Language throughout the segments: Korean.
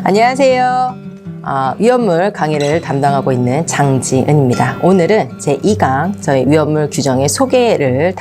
안녕하세요. 위험물 강의를 담당하고 있는 장지은입니다. 오늘은 제2강 저희 위험물 규정의 소개를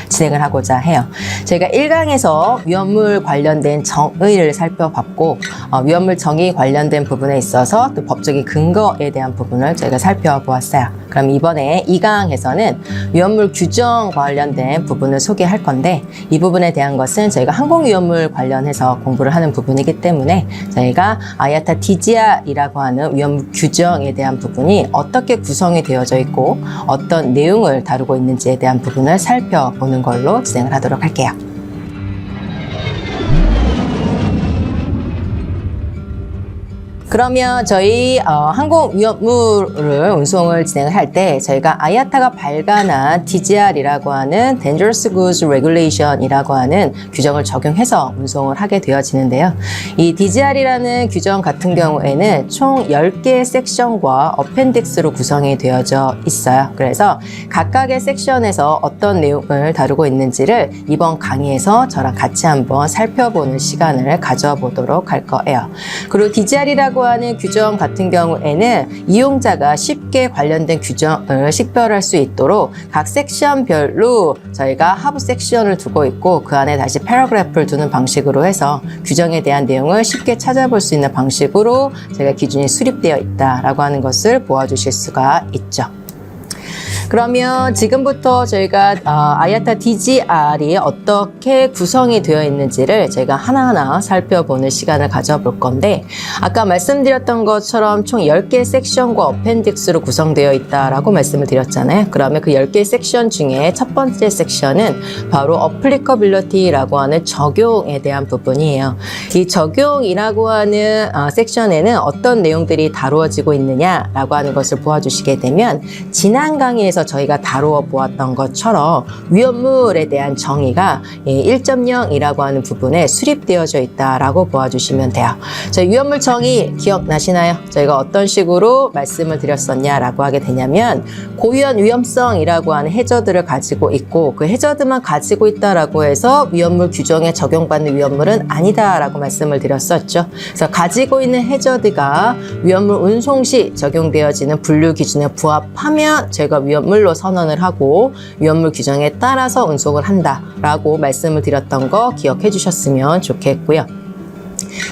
진행을 하고자 해요. 저희가 1강에서 위험물 관련된 정의를 살펴봤고 위험물 정의 관련된 부분에 있어서 또 법적인 근거에 대한 부분을 저희가 살펴보았어요. 그럼 이번에 2강에서는 위험물 규정 관련된 부분을 소개할 건데 이 부분에 대한 것은 저희가 항공위험물 관련해서 공부를 하는 부분이기 때문에 저희가 IATA DGR이라고 하는 위험물 규정에 대한 부분이 어떻게 구성이 되어져 있고 어떤 내용을 다루고 있는지에 대한 부분을 살펴보는 걸로 진행을 하도록 할게요. 그러면 저희 항공 위험물을 운송을 진행을 할 때 저희가 IATA가 발간한 DGR이라고 하는 Dangerous Goods Regulation이라고 하는 규정을 적용해서 운송을 하게 되어지는데요. 이 DGR이라는 규정 같은 경우에는 총 10개의 섹션과 어펜딕스로 구성이 되어져 있어요. 그래서 각각의 섹션에서 어떤 내용을 다루고 있는지를 이번 강의에서 저랑 같이 한번 살펴보는 시간을 가져보도록 할 거예요. 그리고 DGR이라고 하는 규정 같은 경우에는 이용자가 쉽게 관련된 규정을 식별할 수 있도록 각 섹션별로 저희가 하부 섹션을 두고 있고 그 안에 다시 패러그래프를 두는 방식으로 해서 규정에 대한 내용을 쉽게 찾아볼 수 있는 방식으로 저희가 기준이 수립되어 있다라고 하는 것을 보아주실 수가 있죠. 그러면 지금부터 저희가 IATA DGR이 어떻게 구성이 되어 있는지를 저희가 하나하나 살펴보는 시간을 가져볼 건데 아까 말씀드렸던 것처럼 총 10개의 섹션과 어펜딕스로 구성되어 있다라고 말씀을 드렸잖아요. 그러면 그 10개의 섹션 중에 첫 번째 섹션은 바로 applicability라고 하는 적용에 대한 부분이에요. 이 적용이라고 하는 섹션에는 어떤 내용들이 다루어지고 있느냐라고 하는 것을 보아주시게 되면 지난 강의에서 저희가 다루어 보았던 것처럼 위험물에 대한 정의가 1.0이라고 하는 부분에 수립되어져 있다라고 보아주시면 돼요. 저희 위험물 정의 기억나시나요? 저희가 어떤 식으로 말씀을 드렸었냐라고 하게 되냐면 고유한 위험성이라고 하는 해저드를 가지고 있고 그 해저드만 가지고 있다라고 해서 위험물 규정에 적용받는 위험물은 아니다라고 말씀을 드렸었죠. 그래서 가지고 있는 해저드가 위험물 운송 시 적용되어지는 분류 기준에 부합하면 저희가 위험물로 선언을 하고 위험물 규정에 따라서 운송을 한다라고 말씀을 드렸던 거 기억해 주셨으면 좋겠고요.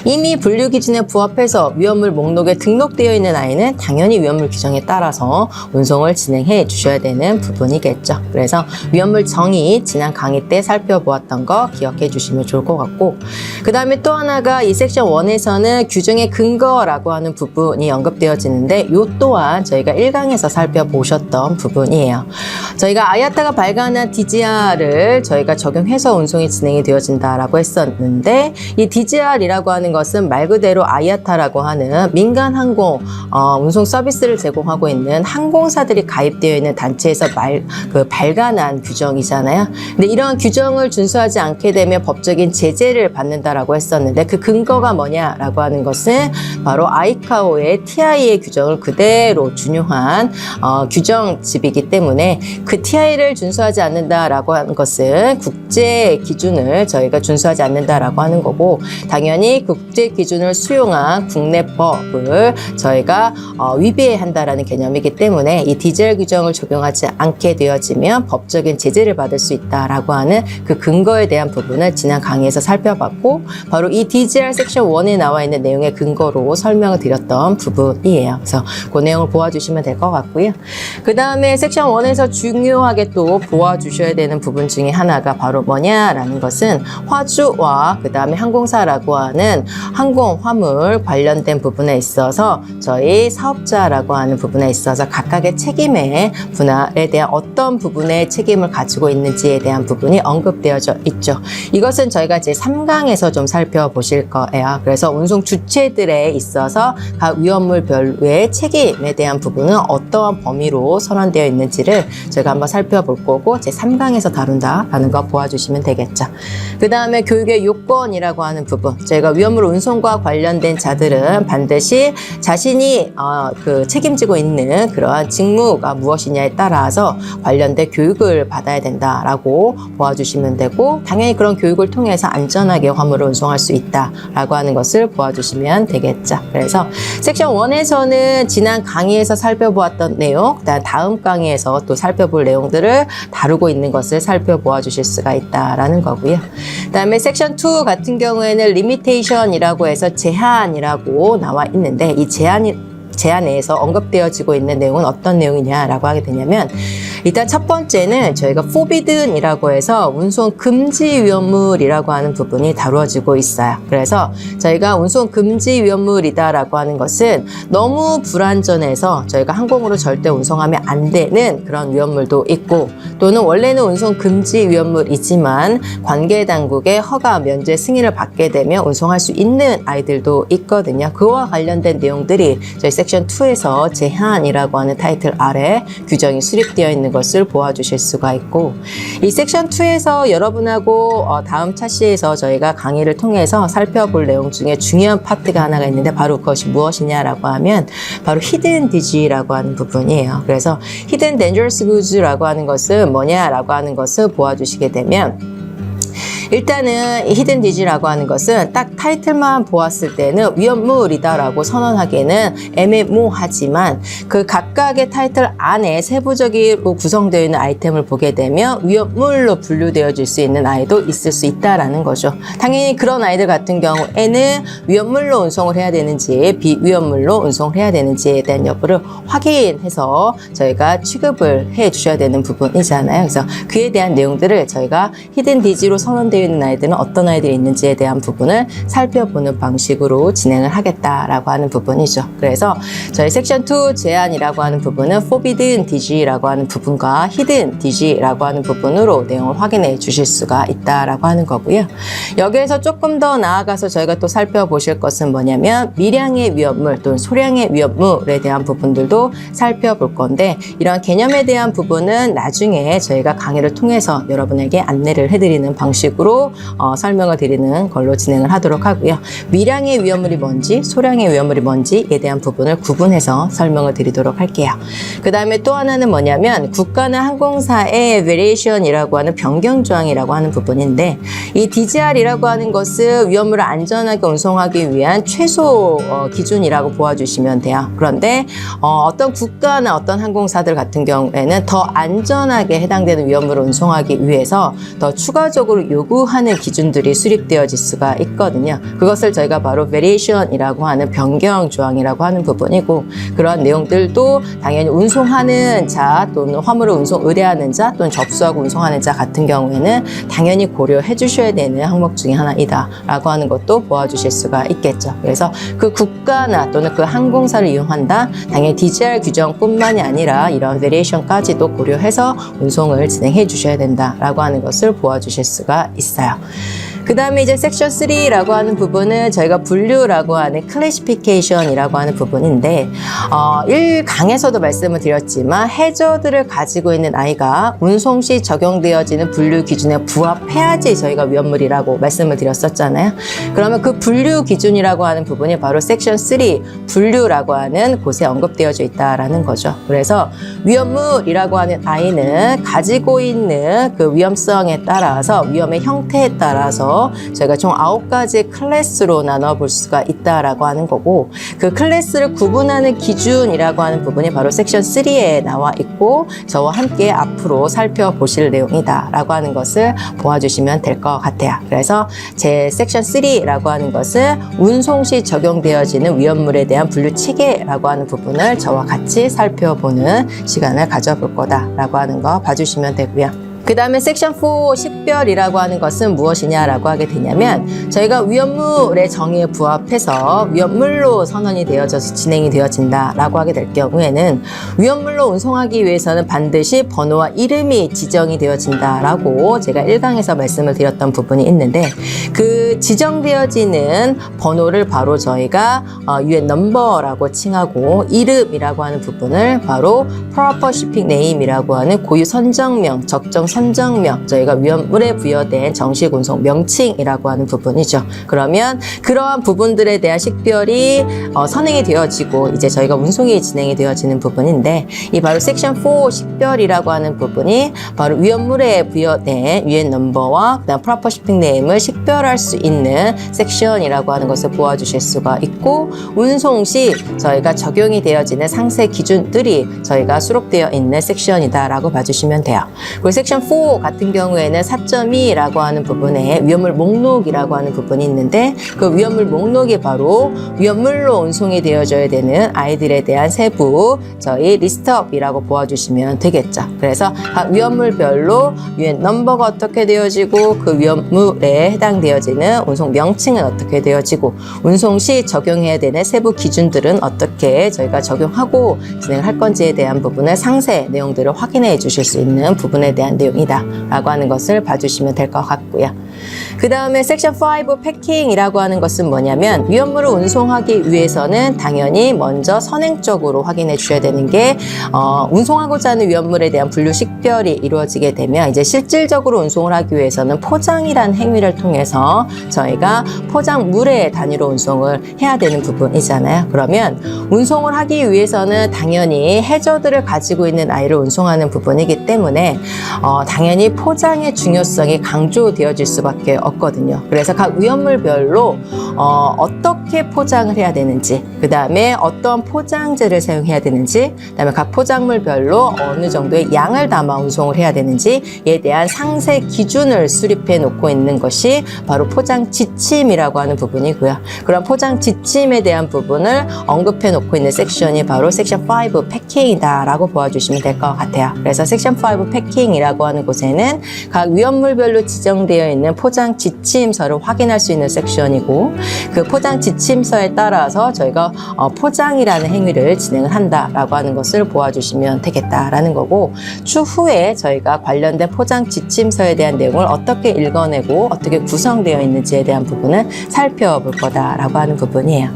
이미 분류 기준에 부합해서 위험물 목록에 등록되어 있는 아이는 당연히 위험물 규정에 따라서 운송을 진행해 주셔야 되는 부분이겠죠. 그래서 위험물 정의 지난 강의 때 살펴보았던 거 기억해 주시면 좋을 것 같고 그 다음에 또 하나가 이 섹션 1에서는 규정의 근거라고 하는 부분이 언급되어지는데 이 또한 저희가 1강에서 살펴보셨던 부분이에요. 저희가 IATA가 발간한 DGR을 저희가 적용해서 운송이 진행이 되어진다라고 했었는데 이 DGR이라고 하는 것은 말 그대로 IATA라고 하는 민간 항공 운송 서비스를 제공하고 있는 항공사들이 가입되어 있는 단체에서 발간한 규정이잖아요. 근데 이러한 규정을 준수하지 않게 되면 법적인 제재를 받는다라고 했었는데 그 근거가 뭐냐라고 하는 것은 바로 ICAO의 TI의 규정을 그대로 준용한 규정집이기 때문에 그 TI를 준수하지 않는다라고 하는 것은 국제 기준을 저희가 준수하지 않는다라고 하는 거고 당연히 국제 기준을 수용한 국내 법을 저희가 위배한다라는 개념이기 때문에 이 DGR 규정을 적용하지 않게 되어지면 법적인 제재를 받을 수 있다라고 하는 그 근거에 대한 부분을 지난 강의에서 살펴봤고 바로 이 DGR 섹션 1에 나와 있는 내용의 근거로 설명을 드렸던 부분이에요. 그래서 그 내용을 보아주시면 될 것 같고요. 그 다음에 섹션 1에서 중요하게 또 보아주셔야 되는 부분 중에 하나가 바로 뭐냐라는 것은 화주와 그 다음에 항공사라고 하는 항공 화물 관련된 부분에 있어서 저희 사업자라고 하는 부분에 있어서 각각의 책임의 분할에 대한 어떤 부분의 책임을 가지고 있는지에 대한 부분이 언급되어져 있죠. 이것은 저희가 제 3강에서 좀 살펴보실 거예요. 그래서 운송 주체들의 있어서 각 위험물별의 책임에 대한 부분은 어떠한 범위로 선언되어 있는지를 저희가 한번 살펴볼 거고 제3강에서 다룬다라는 거 보아주시면 되겠죠. 그 다음에 교육의 요건이라고 하는 부분, 저희가 위험물 운송과 관련된 자들은 반드시 자신이 책임지고 있는 그러한 직무가 무엇이냐에 따라서 관련된 교육을 받아야 된다라고 보아주시면 되고, 당연히 그런 교육을 통해서 안전하게 화물을 운송할 수 있다라고 하는 것을 보아주시면 되겠죠. 그래서 섹션 1에서는 지난 강의에서 살펴보았던 내용, 다음 강의에서 또 살펴볼 내용들을 다루고 있는 것을 살펴보아 주실 수가 있다라는 거고요. 그 다음에 섹션 2 같은 경우에는 limitation이라고 해서 제한이라고 나와 있는데, 이 제한에서 언급되어지고 있는 내용은 어떤 내용이냐라고 하게 되냐면, 일단 첫 번째는 저희가 forbidden이라고 해서 운송 금지 위험물이라고 하는 부분이 다루어지고 있어요. 그래서 저희가 운송 금지 위험물이다라고 하는 것은 너무 불안전해서 저희가 항공으로 절대 운송하면 안 되는 그런 위험물도 있고, 또는 원래는 운송 금지 위험물이지만 관계 당국의 허가, 면제, 승인을 받게 되면 운송할 수 있는 아이들도 있거든요. 그와 관련된 내용들이 저희 섹션 2에서 제한이라고 하는 타이틀 아래 규정이 수립되어 있는 것을 보아주실 수가 있고, 이 섹션 2에서 여러분하고 다음 차시에서 저희가 강의를 통해서 살펴볼 내용 중에 중요한 파트가 하나가 있는데, 바로 그것이 무엇이냐라고 하면 바로 히든 디지라고 하는 부분이에요. 그래서 히든 덴저러스 구즈라고 하는 것은 뭐냐라고 하는 것을 보아주시게 되면, 일단은 히든 디지라고 하는 것은 딱 타이틀만 보았을 때는 위험물이다라고 선언하기에는 애매모호하지만, 그 각각의 타이틀 안에 세부적으로 구성되어 있는 아이템을 보게 되면 위험물로 분류되어질 수 있는 아이도 있을 수 있다라는 거죠. 당연히 그런 아이들 같은 경우에는 위험물로 운송을 해야 되는지 비위험물로 운송을 해야 되는지에 대한 여부를 확인해서 저희가 취급을 해 주셔야 되는 부분이잖아요. 그래서 그에 대한 내용들을 저희가 히든 디지로 선언되어 있는 아이들은 어떤 아이들이 있는지에 대한 부분을 살펴보는 방식으로 진행을 하겠다라고 하는 부분이죠. 그래서 저희 섹션 2 제한이라고 하는 부분은 forbidden DG라고 하는 부분과 hidden DG라고 하는 부분으로 내용을 확인해 주실 수가 있다라고 하는 거고요. 여기에서 조금 더 나아가서 저희가 또 살펴보실 것은 뭐냐면, 미량의 위험물 또는 소량의 위험물에 대한 부분들도 살펴볼 건데, 이런 개념에 대한 부분은 나중에 저희가 강의를 통해서 여러분에게 안내를 해드리는 방식으로 설명을 드리는 걸로 진행을 하도록 하고요. 미량의 위험물이 뭔지 소량의 위험물이 뭔지에 대한 부분을 구분해서 설명을 드리도록 할게요. 그 다음에 또 하나는 뭐냐면, 국가나 항공사의 variation이라고 하는 변경 조항이라고 하는 부분인데, 이 DGR이라고 하는 것은 위험물을 안전하게 운송하기 위한 최소 기준이라고 보아주시면 돼요. 그런데 어떤 국가나 어떤 항공사들 같은 경우에는 더 안전하게 해당되는 위험물을 운송하기 위해서 더 추가적으로 요구하는 기준들이 수립되어질 수가 있거든요. 그것을 저희가 바로 variation이라고 하는 변경 조항이라고 하는 부분이고, 그러한 내용들도 당연히 운송하는 자 또는 화물을 운송 의뢰하는 자 또는 접수하고 운송하는 자 같은 경우에는 당연히 고려해 주셔야 되는 항목 중에 하나이다라고 하는 것도 보아주실 수가 있겠죠. 그래서 그 국가나 또는 그 항공사를 이용한다, 당연히 DGR 규정뿐만이 아니라 이런 variation까지도 고려해서 운송을 진행해 주셔야 된다라고 하는 것을 보아주실 수가 있어요. 그 다음에 이제 섹션 3라고 하는 부분은 저희가 분류라고 하는 클래시피케이션이라고 하는 부분인데, 1강에서도 말씀을 드렸지만 해저들을 가지고 있는 아이가 운송 시 적용되어지는 분류 기준에 부합해야지 저희가 위험물이라고 말씀을 드렸었잖아요. 그러면 그 분류 기준이라고 하는 부분이 바로 섹션 3 분류라고 하는 곳에 언급되어져 있다라는 거죠. 그래서 위험물이라고 하는 아이는 가지고 있는 그 위험성에 따라서, 위험의 형태에 따라서 저희가 총 9가지 클래스로 나눠 볼 수가 있다라고 하는 거고, 그 클래스를 구분하는 기준이라고 하는 부분이 바로 섹션 3에 나와 있고, 저와 함께 앞으로 살펴보실 내용이다라고 하는 것을 보아주시면 될 것 같아요. 그래서 제 섹션 3라고 하는 것은 운송 시 적용되어지는 위험물에 대한 분류 체계라고 하는 부분을 저와 같이 살펴보는 시간을 가져볼 거다라고 하는 거 봐주시면 되고요. 그 다음에 섹션 4 식별이라고 하는 것은 무엇이냐라고 하게 되냐면 저희가 위험물의 정의에 부합해서 위험물로 선언이 되어져서 진행이 되어진다라고 하게 될 경우에는 위험물로 운송하기 위해서는 반드시 번호와 이름이 지정이 되어진다라고 제가 1강에서 말씀을 드렸던 부분이 있는데 그 지정되어지는 번호를 바로 저희가 UN 넘버라고 칭하고 이름이라고 하는 부분을 바로 proper shipping name이라고 하는 고유 선정명, 적정 선정명, 저희가 위험물에 부여된 정식 운송 명칭이라고 하는 부분이죠. 그러면 그러한 부분들에 대한 식별이 선행이 되어지고 이제 저희가 운송이 진행이 되어지는 부분인데 이 바로 섹션 4 식별이라고 하는 부분이 바로 위험물에 부여된 UN 넘버와 그다음 proper shipping name을 식별할 수 있는 섹션이라고 하는 것을 보아주실 수가 있고 운송 시 저희가 적용이 되어지는 상세 기준들이 저희가 수록되어 있는 섹션이다라고 봐주시면 돼요. 그리고 섹션 4 같은 경우에는 4.2라고 하는 부분에 위험물 목록이라고 하는 부분이 있는데 그 위험물 목록이 바로 위험물로 운송이 되어져야 되는 아이들에 대한 세부 저희 리스트업이라고 보아주시면 되겠죠. 그래서 각 위험물별로 UN 넘버가 어떻게 되어지고 그 위험물에 해당되어지는 운송 명칭은 어떻게 되어지고 운송 시 적용해야 되는 세부 기준들은 어떻게 저희가 적용하고 진행을 할 건지에 대한 부분을 상세 내용들을 확인해 주실 수 있는 부분에 대한 내용이다 라고 하는 것을 봐주시면 될 것 같고요. 그 다음에 섹션 5 패킹이라고 하는 것은 뭐냐면 위험물을 운송하기 위해서는 당연히 먼저 선행적으로 확인해 주셔야 되는 게 운송하고자 하는 위험물에 대한 분류 식별이 이루어지게 되면 이제 실질적으로 운송을 하기 위해서는 포장이라는 행위를 통해서 저희가 포장물의 단위로 운송을 해야 되는 부분이잖아요. 그러면 운송을 하기 위해서는 당연히 해저들을 가지고 있는 아이를 운송하는 부분이기 때문에 당연히 포장의 중요성이 강조되어질 수밖에 없거든요. 그래서 각 위험물별로 어떻게 포장을 해야 되는지, 그 다음에 어떤 포장재를 사용해야 되는지, 그 다음에 각 포장물별로 어느 정도의 양을 담아 운송을 해야 되는지에 대한 상세 기준을 수립해 놓고 있는 것이 바로 포장 지침이라고 하는 부분이고요. 그런 포장 지침에 대한 부분을 언급해 놓고 있는 섹션이 바로 섹션 5 패킹이다라고 보아주시면 될 것 같아요. 그래서 섹션 5 패킹이라고 하는 곳에는 각 위험물별로 지정되어 있는 포장 지침서를 확인할 수 있는 섹션이고 그 포장 지침서에 따라서 저희가 포장이라는 행위를 진행을 한다라고 하는 것을 보아주시면 되겠다라는 거고 추후에 저희가 관련된 포장 지침서에 대한 내용을 어떻게 읽어내고 어떻게 구성되어 있는지에 대한 부분을 살펴볼 거다라고 하는 부분이에요.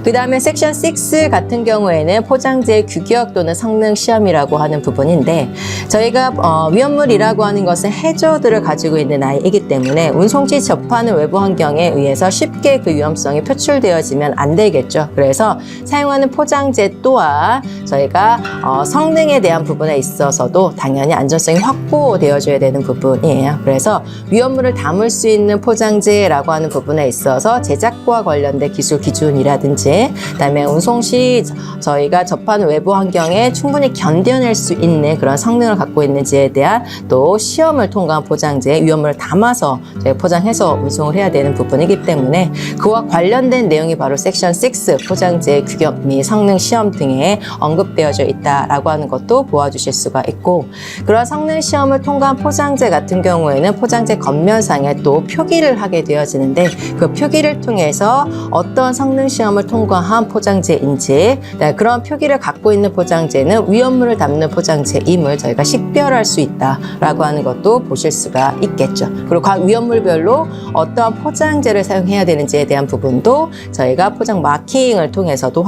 그 다음에 섹션 6 같은 경우에는 포장재의 규격 또는 성능 시험이라고 하는 부분인데 저희가 위험물이라고 하는 것은 해저들을 가지고 있는 아이이기 때문에 운송지 접하는 외부 환경에 의해서 쉽게 그 위험성이 표출되어지면 안 되겠죠. 그래서 사용하는 포장재 또한 저희가 성능에 대한 부분에 있어서도 당연히 안전성이 확보되어져야 되는 부분이에요. 그래서 위험물을 담을 수 있는 포장재라고 하는 부분에 있어서 제작과 관련된 기술 기준이라든지 그다음에 운송 시 저희가 접하는 외부 환경에 충분히 견뎌낼 수 있는 그런 성능을 갖고 있는지에 대한 또 시험을 통과한 포장재에 위험물을 담아서 저희가 포장해서 운송을 해야 되는 부분이기 때문에 그와 관련된 내용이 바로 섹션 6 포장재의 규격 및 성능 시험 등에 언급되어져 있다라고 하는 것도 보아주실 수가 있고 그러한 성능 시험을 통과한 포장재 같은 경우에는 포장재 겉면상에 또 표기를 하게 되어지는데 그 표기를 통해서 어떤 성능 시험을 통과한 포장재인지 그런 표기를 갖고 있는 포장재는 위험물을 담는 포장재임을 저희가 식별할 수 있다라고 하는 것도 보실 수가 있겠죠. 그리고 각 위험물별로 어떠한 포장재를 사용해야 되는지에 대한 부분도 저희가 포장 마킹을 통해서도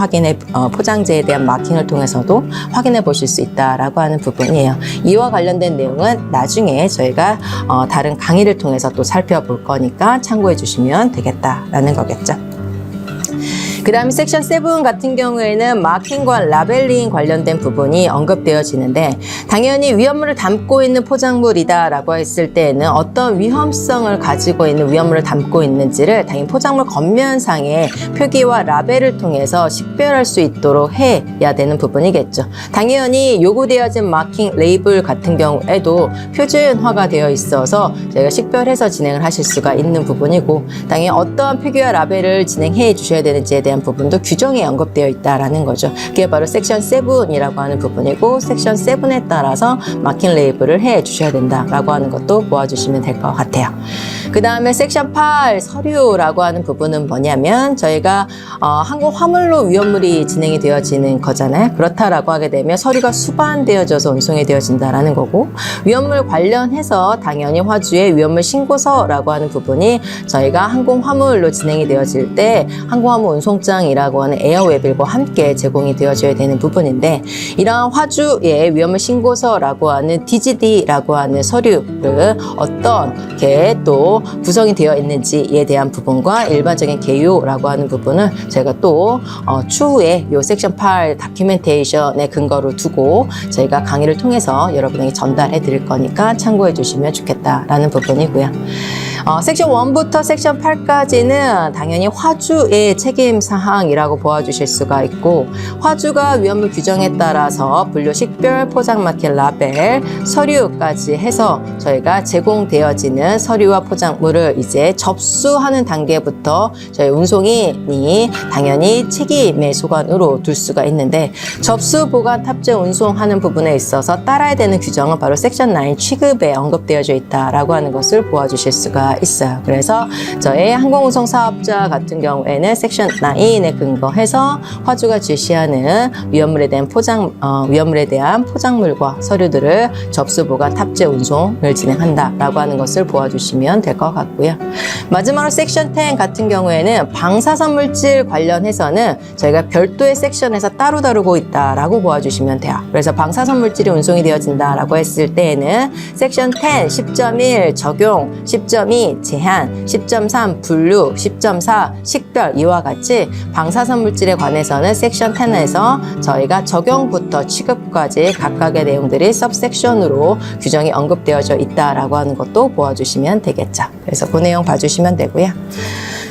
포장재에 대한 마킹을 통해서도 확인해 보실 수 있다라고 하는 부분이에요. 이와 관련된 내용은 나중에 저희가 다른 강의를 통해서 또 살펴볼 거니까 참고해 주시면 되겠다라는 거겠죠. 그 다음에 섹션 7 같은 경우에는 마킹과 라벨링 관련된 부분이 언급되어지는데 당연히 위험물을 담고 있는 포장물이다 라고 했을 때에는 어떤 위험성을 가지고 있는 위험물을 담고 있는지를 당연히 포장물 겉면상의 표기와 라벨을 통해서 식별할 수 있도록 해야 되는 부분이겠죠. 당연히 요구되어진 마킹 레이블 같은 경우에도 표준화가 되어 있어서 저희가 식별해서 진행을 하실 수가 있는 부분이고 당연히 어떠한 표기와 라벨을 진행해 주셔야 되는지에 대한 대한 부분도 규정에 언급되어 있다라는 거죠. 그게 바로 섹션 7이라고 하는 부분이고 섹션 7에 따라서 마킹 레이블을 해 주셔야 된다라고 하는 것도 보아주시면 될 것 같아요. 그 다음에 섹션 8 서류라고 하는 부분은 뭐냐면 저희가 항공 화물로 위험물이 진행이 되어지는 거잖아요. 그렇다라고 하게 되면 서류가 수반되어져서 운송이 되어진다라는 거고 위험물 관련해서 당연히 화주의 위험물 신고서라고 하는 부분이 저희가 항공 화물로 진행이 되어질 때 항공 화물 운송장이라고 하는 에어웨빌과 함께 제공이 되어져야 되는 부분인데 이러한 화주의 위험물 신고서라고 하는 DGD라고 하는 서류를 어떻게 또 구성이 되어 있는지에 대한 부분과 일반적인 개요라고 하는 부분을 제가 또 추후에 이 섹션 8 다큐멘테이션의 근거로 두고 저희가 강의를 통해서 여러분에게 전달해 드릴 거니까 참고해 주시면 좋겠다라는 부분이고요. 섹션 1부터 섹션 8까지는 당연히 화주의 책임 사항이라고 보아주실 수가 있고 화주가 위험물 규정에 따라서 분류 식별, 포장 마켓, 라벨, 서류까지 해서 저희가 제공되어지는 서류와 포장물을 이제 접수하는 단계부터 저희 운송인이 당연히 책임의 소관으로 둘 수가 있는데 접수, 보관, 탑재, 운송하는 부분에 있어서 따라야 되는 규정은 바로 섹션 9 취급에 언급되어져 있다라고 하는 것을 보아주실 수가 있어요. 그래서 저희 항공운송 사업자 같은 경우에는 섹션 9에 근거해서 화주가 지시하는 위험물에 대한 포장물과 서류들을 접수, 보관, 탑재, 운송을 진행한다라고 하는 것을 보아주시면 될 것 같고요. 마지막으로 섹션 10 같은 경우에는 방사선 관련해서는 저희가 별도의 섹션에서 따로 다루고 있다라고 보아주시면 돼요. 그래서 방사선 물질이 운송이 되어진다라고 했을 때에는 섹션 10, 10.1 적용, 10.2 제한, 10.3 분류, 10.4 식별 이와 같이 방사선 물질에 관해서는 섹션 10에서 저희가 적용부터 취급까지 각각의 내용들이 सब섹션으로 규정이 언급되어져 있다라고 하는 것도 보아주시면 되겠죠. 그래서 그 내용 봐주시면 되고요.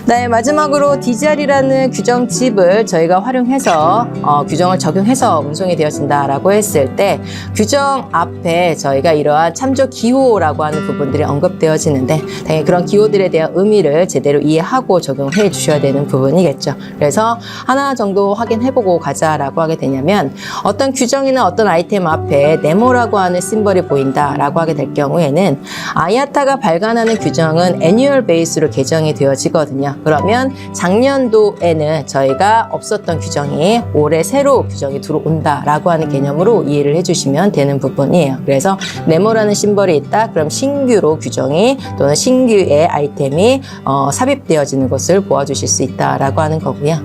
네, 마지막으로 DGR이라는 규정집을 저희가 활용해서 규정을 적용해서 운송이 되어진다라고 했을 때 규정 앞에 저희가 이러한 참조 기호라고 하는 부분들이 언급되어지는데 당연히 그런 기호들에 대한 의미를 제대로 이해하고 적용해 주셔야 되는 부분이겠죠. 그래서 하나 정도 확인해보고 가자라고 하게 되냐면 어떤 규정이나 어떤 아이템 앞에 네모라고 하는 심벌이 보인다라고 하게 될 경우에는 아이아타가 발간하는 규정은 애뉴얼 베이스로 개정이 되어지거든요. 그러면 작년도에는 저희가 없었던 규정이 올해 새로 규정이 들어온다라고 하는 개념으로 이해를 해주시면 되는 부분이에요. 그래서 네모라는 심벌이 있다. 그럼 신규로 규정이 또는 신규의 아이템이 삽입되어지는 것을 보아주실 수 있다라고 하는 거고요.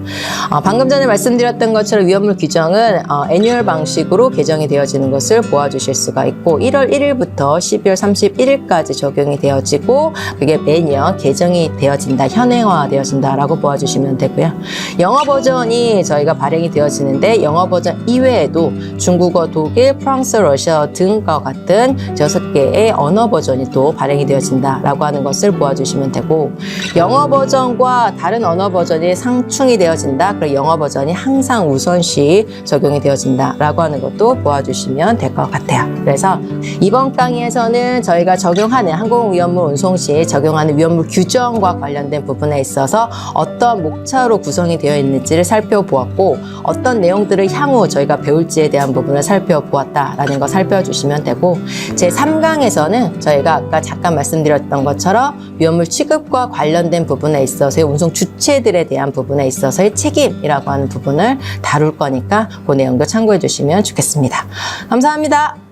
방금 전에 말씀드렸던 것처럼 위험물 규정은 애뉴얼 방식으로 개정이 되어지는 것을 보아주실 수가 있고 1월 1일부터 12월 31일까지 적용이 되어지고 그게 매년 개정이 되어진다. 현행화 되어진다라고 보아주시면 되고요. 영어 버전이 저희가 발행이 되어지는데 영어 버전 이외에도 중국어, 독일, 프랑스, 러시아 등과 같은 6개의 언어 버전이 또 발행이 되어진다라고 하는 것을 보아주시면 되고 영어 버전과 다른 언어 버전이 상충이 되어진다. 그리고 영어 버전이 항상 우선시 적용이 되어진다라고 하는 것도 보아주시면 될 것 같아요. 그래서 이번 강의에서는 저희가 적용하는 항공위험물 운송 시 적용하는 위험물 규정과 관련된 부분에 있어서 어떤 목차로 구성이 되어 있는지를 살펴보았고 어떤 내용들을 향후 저희가 배울지에 대한 부분을 살펴보았다라는 거 살펴주시면 되고 제3강에서는 저희가 아까 잠깐 말씀드렸던 것처럼 위험물 취급과 관련된 부분에 있어서의 운송 주체들에 대한 부분에 있어서의 책임이라고 하는 부분을 다룰 거니까 그 내용도 참고해 주시면 좋겠습니다. 감사합니다.